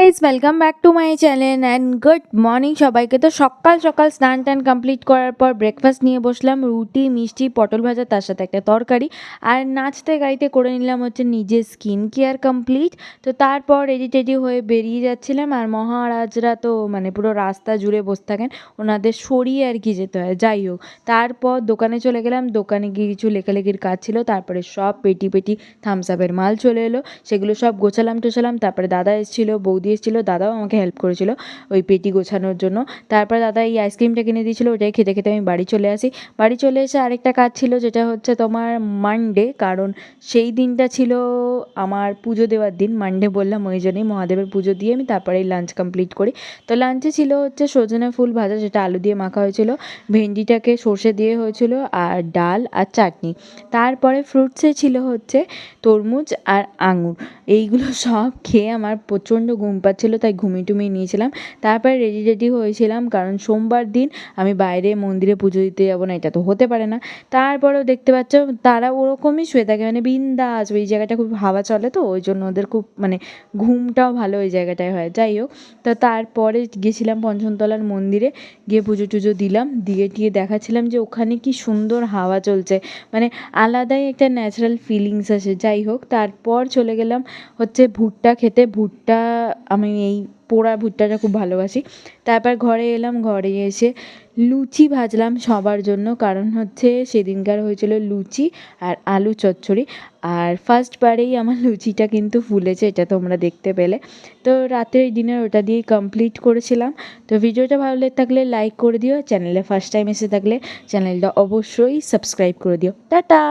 Guys welcome back to my channel and good morning সবাইকে। তো সকাল সকাল স্নান টান কমপ্লিট করার পর ব্রেকফাস্ট নিয়ে বসলাম, রুটি মিষ্টি পটল ভাজা, তার সাথে একটা তরকারি, আর নাচতে গাইতে করে নিলাম হচ্ছে নিজের স্কিন কেয়ার কমপ্লিট। তো তারপর রেডি টেডি হয়ে বেরিয়ে যাচ্ছিলাম, আর মহারাজরা তো মানে পুরো রাস্তা জুড়ে বসে থাকেন, ওনাদের সরিয়ে আর কি যেতে হয়। যাই হোক, তারপর দোকানে চলে গেলাম, দোকানে গিয়ে কিছু লেখালেখির কাজ ছিল, তারপরে সব পেটি পেটি থামস আপের মাল চলে এলো, সেগুলো সব গোছালাম টোছালাম। তারপরে দাদা এসেছিলো, বৌদি এসেছিলো, দাদাও আমাকে হেল্প করেছিল ওই পেটি গোছানোর জন্য। তারপরে দাদা এই আইসক্রিমটা কিনে দিয়েছিলো, ওটাই খেতে খেতে আমি বাড়ি চলে আসি। বাড়ি চলে এসে আরেকটা কাজ ছিল, যেটা হচ্ছে তোমার মানডে, কারণ সেই দিনটা ছিল আমার পুজো দেওয়ার দিন। মানডে বললাম ওই জন্যই, মহাদেবের পুজো দিয়ে আমি তারপরেই লাঞ্চ কমপ্লিট করি। তো লাঞ্চে ছিল হচ্ছে সজনে ফুল ভাজা, যেটা আলু দিয়ে মাখা হয়েছিল, ভেন্ডিটাকে সর্ষে দিয়ে হয়েছিল, আর ডাল আর চাটনি। তারপরে ফ্রুটসে ছিল হচ্ছে তরমুজ আর আঙুর। এইগুলো সব খেয়ে আমার প্রচণ্ড ঘুম পাচ্ছিলো, তাই ঘুমিয়ে টুমিয়ে নিয়েছিলাম। তারপরে রেডি হয়েছিলাম, কারণ সোমবার দিন আমি বাইরে মন্দিরে পুজো দিতে যাবো না, এটা তো হতে পারে না। তারপরেও দেখতে পাচ্ছ তারা ওরকমই শুয়ে থাকে, মানে বিন্দাস। ওই জায়গাটা খুব হাওয়া চলে, তো ওই জন্য ওদের খুব মানে ঘুমটাও ভালো ওই জায়গাটায় হয়। যাই হোক, তো তারপরে গেছিলাম পঞ্চমতলার মন্দিরে, গিয়ে পুজো টুজো দিলাম, দিয়ে টিয়ে দেখাচ্ছিলাম যে ওখানে কি সুন্দর হাওয়া চলছে, মানে আলাদাই একটা ন্যাচারাল ফিলিংস আসে। যাই হোক, তারপর চলে গেলাম হচ্ছে ভুট্টা খেতে। ভুট্টা, আমি এই পোড়া ভুট্টাটা খুব ভালোবাসি। তারপর ঘরে এলাম, ঘরে এসে লুচি ভাজলাম সবার জন্য, কারণ হচ্ছে সেদিনকার হয়েছিল লুচি আর আলু চচ্চড়ি। আর ফার্স্টবারেই আমার লুচিটা কিন্তু ফুলেছে, এটা তোমরা দেখতে পেলে। তো রাতের ডিনার ওটা দিয়েই কমপ্লিট করেছিলাম। তো ভিডিওটা ভালো লেগে থাকলে লাইক করে দিও, চ্যানেলে ফার্স্ট টাইম এসে থাকলে চ্যানেলটা অবশ্যই সাবস্ক্রাইব করে দিও। টাটা।